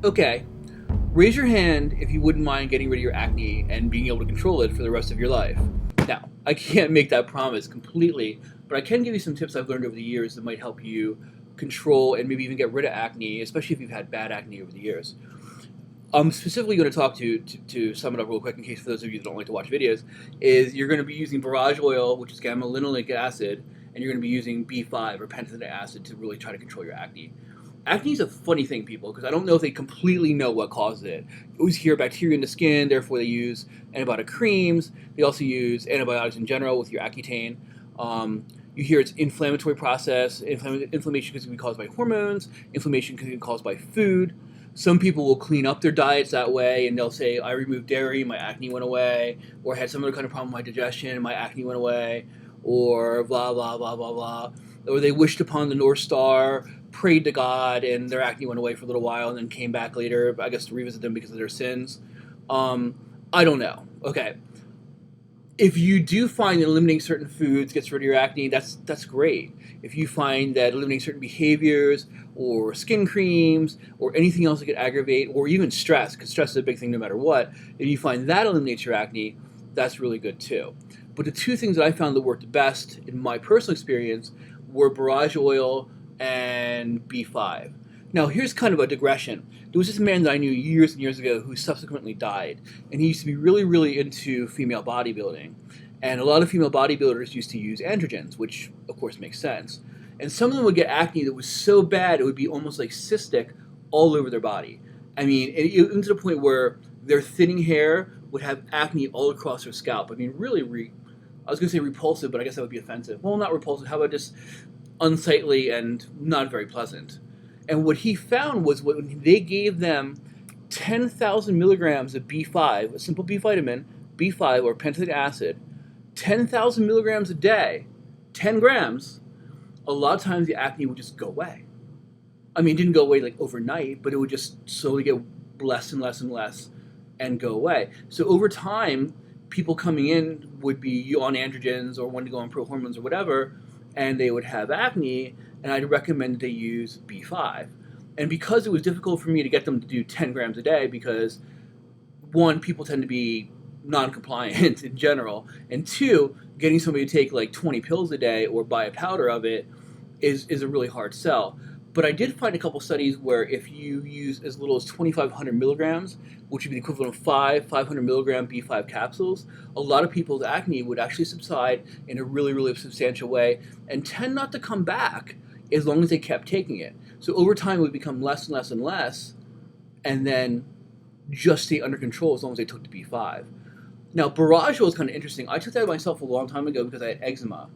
Okay, raise your hand if you wouldn't mind getting rid of your acne and being able to control it for the rest of your life. Now, I can't make that promise completely, but I can give you some tips I've learned over the years that might help you control and maybe even get rid of acne, especially if you've had bad acne over the years. I'm specifically going to talk to sum it up real quick in case for those of you that don't like to watch videos, is you're going to be using borage oil, which is gamma linolenic acid, and you're going to be using B5 or pantothenic acid to really try to control your acne. Acne is a funny thing, people, because I don't know if they completely know what causes it. You always hear bacteria in the skin, therefore they use antibiotic creams. They also use antibiotics in general with your Accutane. You hear it's inflammatory process. Inflammation can be caused by hormones. Inflammation can be caused by food. Some people will clean up their diets that way, and they'll say, I removed dairy, my acne went away, or I had some other kind of problem with my digestion, and my acne went away, or blah, blah, blah, blah, blah. Or they wished upon the North Star, prayed to God, and their acne went away for a little while and then came back later, I guess to revisit them because of their sins. I don't know. Okay. If you do find that eliminating certain foods gets rid of your acne, that's great. If you find that eliminating certain behaviors or skin creams or anything else that could aggravate, or even stress, because stress is a big thing no matter what, if you find that eliminates your acne, that's really good too. But the two things that I found that worked best in my personal experience were borage oil and B5. Now, here's kind of a digression. There was this man that I knew years and years ago who subsequently died, and he used to be really, really into female bodybuilding. And a lot of female bodybuilders used to use androgens, which, of course, makes sense. And some of them would get acne that was so bad it would be almost like cystic all over their body. I mean, even to the point where their thinning hair would have acne all across their scalp. I mean, really, I was going to say repulsive, but I guess that would be offensive. Well, not repulsive. How about just unsightly and not very pleasant? And what he found was when they gave them 10,000 milligrams of B5, a simple B vitamin, B5 or pantothenic acid, 10,000 milligrams a day, 10 grams, a lot of times the acne would just go away. I mean, it didn't go away like overnight, but it would just slowly get less and less and less and go away. So over time, people coming in would be on androgens or wanting to go on pro hormones or whatever, and they would have acne, and I'd recommend they use B5. And because it was difficult for me to get them to do 10 grams a day, because one, people tend to be non-compliant in general, and two, getting somebody to take like 20 pills a day or buy a powder of it is a really hard sell. But I did find a couple studies where if you use as little as 2,500 milligrams, which would be the equivalent of 500 milligram B5 capsules, a lot of people's acne would actually subside in a really, really substantial way and tend not to come back as long as they kept taking it. So over time, it would become less and less and less, and then just stay under control as long as they took the B5. Now, borage oil is kind of interesting. I took that myself a long time ago because I had eczema.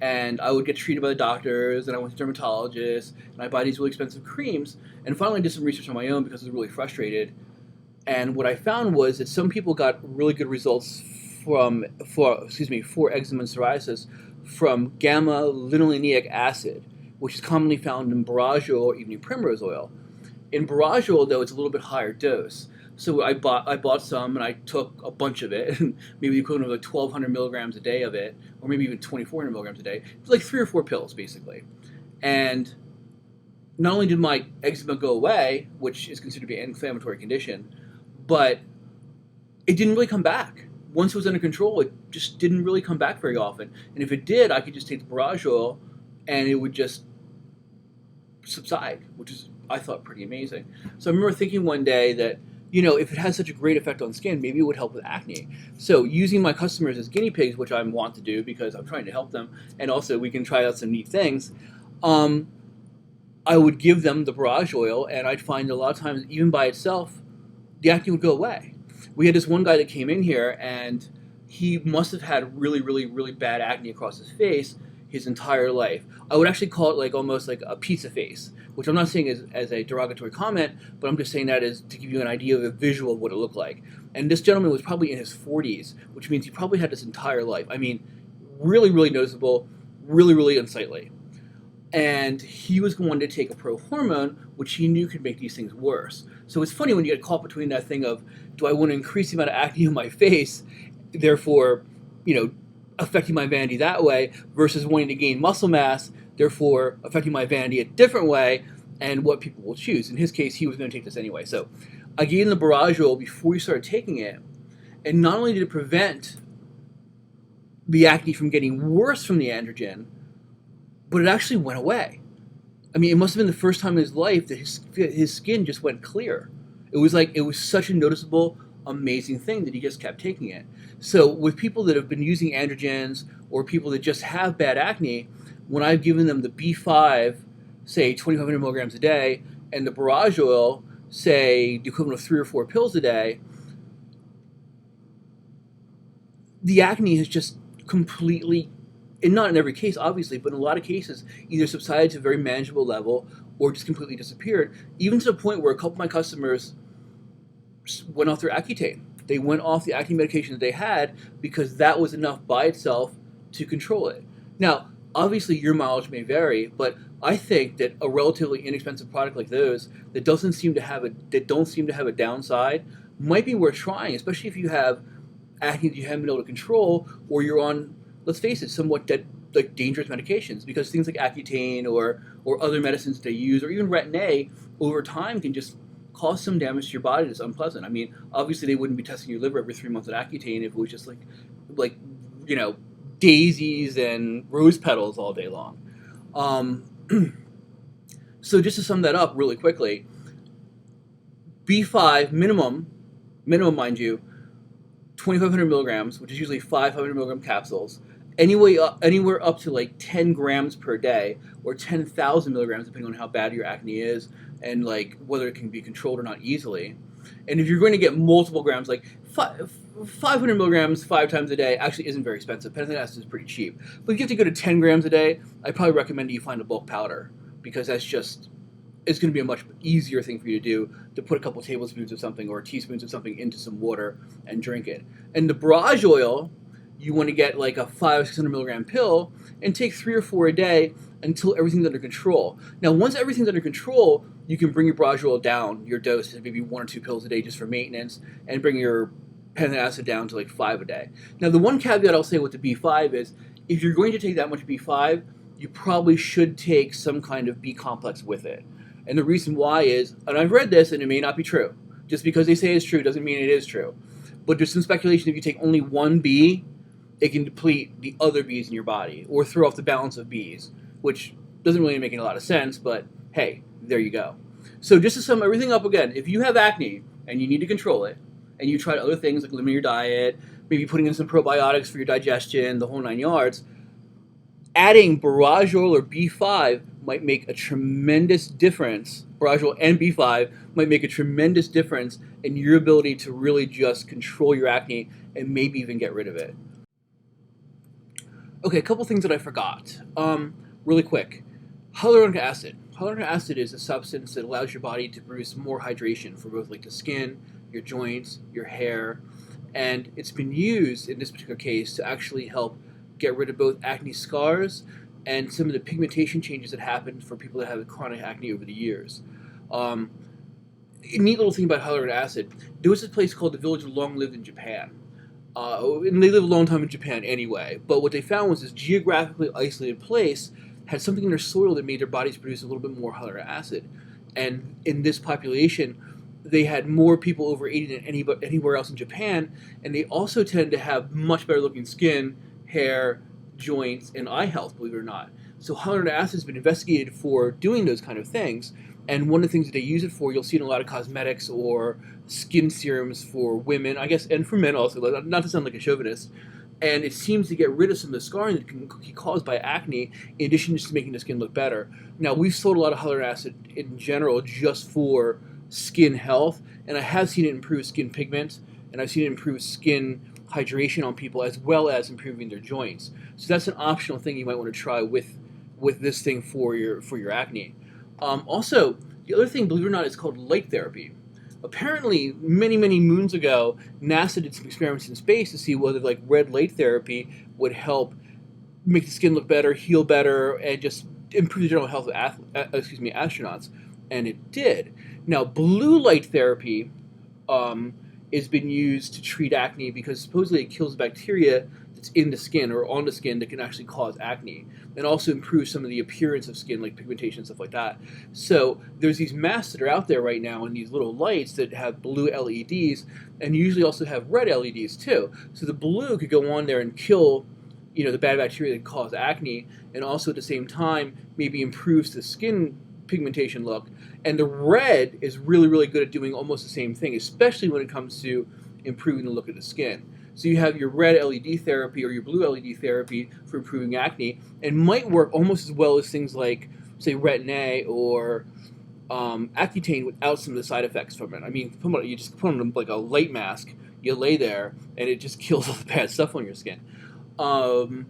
And I would get treated by the doctors, and I went to dermatologists, and I buy these really expensive creams. And finally, I did some research on my own because I was really frustrated. And what I found was that some people got really good results for eczema and psoriasis from gamma linolenic acid, which is commonly found in borage oil or evening primrose oil. In borage oil, though, it's a little bit higher dose. So I bought some, and I took a bunch of it, maybe the equivalent of like 1,200 milligrams a day of it, or maybe even 2,400 milligrams a day. It was like 3 or 4 pills, basically. And not only did my eczema go away, which is considered to be an inflammatory condition, but it didn't really come back. Once it was under control, it just didn't really come back very often. And if it did, I could just take the borage oil, and it would just subside, which is, I thought, pretty amazing. So I remember thinking one day that, if it has such a great effect on skin, maybe it would help with acne. So using my customers as guinea pigs, which I want to do because I'm trying to help them, and also we can try out some neat things, I would give them the borage oil, and I'd find a lot of times, even by itself, the acne would go away. We had this one guy that came in here, and he must have had really, really, really bad acne across his face his entire life. I would actually call it like almost like a pizza face, which I'm not saying as a derogatory comment, but I'm just saying that as to give you an idea of a visual of what it looked like. And this gentleman was probably in his 40s, which means he probably had this entire life. I mean, really, really noticeable, really, really unsightly. And he was going to take a pro hormone, which he knew could make these things worse. So it's funny when you get caught between that thing of, do I want to increase the amount of acne on my face, therefore, affecting my vanity that way, versus wanting to gain muscle mass, therefore affecting my vanity a different way, and what people will choose. In his case, he was going to take this anyway. So I gave him the barrage oil before he started taking it, and not only did it prevent the acne from getting worse from the androgen, but it actually went away. I mean, it must have been the first time in his life that his skin just went clear. It was such a noticeable, amazing thing that he just kept taking it. So with people that have been using androgens or people that just have bad acne, when I've given them the B5, say 2,500 milligrams a day, and the barrage oil, say the equivalent of 3 or 4 pills a day, the acne has just completely, and not in every case obviously, but in a lot of cases, either subsided to a very manageable level or just completely disappeared, even to the point where a couple of my customers went off their Accutane. They went off the acne medication that they had because that was enough by itself to control it. Now, obviously your mileage may vary, but I think that a relatively inexpensive product like those that don't seem to have a downside might be worth trying, especially if you have acne that you haven't been able to control, or you're on, let's face it, somewhat dangerous medications, because things like Accutane or other medicines they use, or even Retin A, over time can just cause some damage to your body that's unpleasant. I mean, obviously they wouldn't be testing your liver every 3 months at Accutane if it was just like daisies and rose petals all day long. So just to sum that up really quickly, B5 minimum mind you, 2,500 milligrams, which is usually 500 milligram capsules, anywhere up to like 10 grams per day, or 10,000 milligrams, depending on how bad your acne is and like whether it can be controlled or not easily. And if you're going to get multiple grams, like 500 milligrams 5 times a day actually isn't very expensive. Pantothenic acid is pretty cheap. But if you have to go to 10 grams a day, I probably recommend that you find a bulk powder, because it's going to be a much easier thing for you to do, to put a couple tablespoons of something or teaspoons of something into some water and drink it. And the barrage oil, you want to get like a 500 or 600 milligram pill and take 3 or 4 a day until everything's under control. Now, once everything's under control, you can bring your barrage oil down, your dose, to maybe 1 or 2 pills a day just for maintenance, and bring your pantothenic acid down to like 5 a day. Now, the one caveat I'll say with the B5 is, if you're going to take that much B5, you probably should take some kind of B complex with it. And the reason why is, and I've read this and it may not be true, just because they say it's true doesn't mean it is true, but there's some speculation if you take only one B, it can deplete the other Bs in your body, or throw off the balance of Bs, which doesn't really make a lot of sense, but hey, there you go. So just to sum everything up again, if you have acne and you need to control it, and you tried other things like limiting your diet, maybe putting in some probiotics for your digestion, the whole 9 yards, adding barrage oil or B5 might make a tremendous difference. Barrage oil and B5 might make a tremendous difference in your ability to really just control your acne and maybe even get rid of it. Okay, a couple things that I forgot. Really quick. Hyaluronic acid. Hyaluronic acid is a substance that allows your body to produce more hydration for both like the skin, your joints, your hair, and it's been used in this particular case to actually help get rid of both acne scars and some of the pigmentation changes that happen for people that have chronic acne over the years. A neat little thing about hyaluronic acid, there was this place called the Village of Long Lived in Japan. And they live a long time in Japan anyway, but what they found was this geographically isolated place had something in their soil that made their bodies produce a little bit more hyaluronic acid. And in this population, they had more people over 80 than anywhere else in Japan, and they also tend to have much better looking skin, hair, joints, and eye health, believe it or not. So hyaluronic acid has been investigated for doing those kind of things, and one of the things that they use it for, you'll see in a lot of cosmetics or skin serums for women, I guess, and for men also, not to sound like a chauvinist, and it seems to get rid of some of the scarring that can be caused by acne, in addition to just making the skin look better. Now, we've sold a lot of hyaluronic acid in general just for skin health, and I have seen it improve skin pigment, and I've seen it improve skin hydration on people, as well as improving their joints. So that's an optional thing you might want to try with this thing for your acne. Also, the other thing, believe it or not, is called light therapy. Apparently, many moons ago, NASA did some experiments in space to see whether like red light therapy would help make the skin look better, heal better, and just improve the general health of astronauts. And it did. Now, blue light therapy has been used to treat acne because supposedly it kills bacteria that's in the skin or on the skin that can actually cause acne, and also improve some of the appearance of skin, like pigmentation and stuff like that. So there's these masks that are out there right now, and these little lights that have blue LEDs, and usually also have red LEDs too. So the blue could go on there and kill, the bad bacteria that cause acne, and also at the same time maybe improves the skin pigmentation look. And the red is really, really good at doing almost the same thing, especially when it comes to improving the look of the skin. So you have your red LED therapy or your blue LED therapy for improving acne, and might work almost as well as things like, say, Retin A or Accutane without some of the side effects from it. I mean, you just put on like a light mask, you lay there, and it just kills all the bad stuff on your skin. So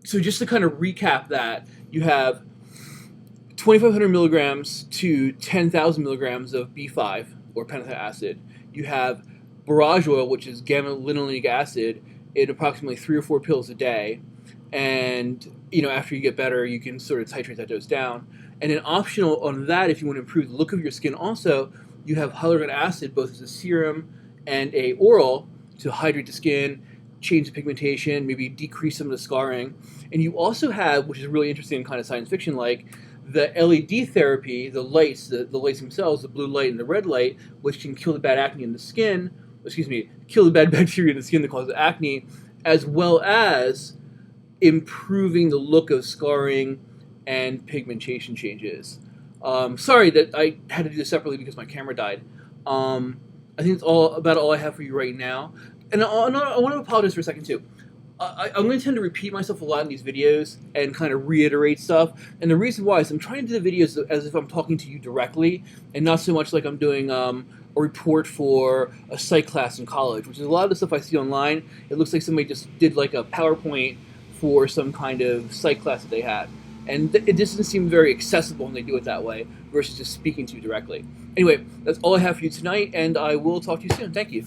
just to kind of recap that, you have 2,500 milligrams to 10,000 milligrams of B5 or pentothenic acid. You have borage oil, which is gamma-linolenic acid, in approximately 3 or 4 pills a day. And after you get better, you can sort of titrate that dose down. And then optional on that, if you want to improve the look of your skin, also you have hyaluronic acid, both as a serum and a oral, to hydrate the skin, change the pigmentation, maybe decrease some of the scarring. And you also have, which is really interesting and kind of science fiction-like, the LED therapy, the lights, the lights themselves, the blue light and the red light, which can kill the bad acne in the skin, kill the bad bacteria in the skin that causes acne, as well as improving the look of scarring and pigmentation changes. Sorry that I had to do this separately because my camera died. I think that's about all I have for you right now. And I want to apologize for a second too. I'm going to tend to repeat myself a lot in these videos and kind of reiterate stuff. And the reason why is I'm trying to do the videos as if I'm talking to you directly and not so much like I'm doing a report for a psych class in college, which is a lot of the stuff I see online. It looks like somebody just did like a PowerPoint for some kind of psych class that they had. And it just doesn't seem very accessible when they do it that way versus just speaking to you directly. Anyway, that's all I have for you tonight, and I will talk to you soon. Thank you.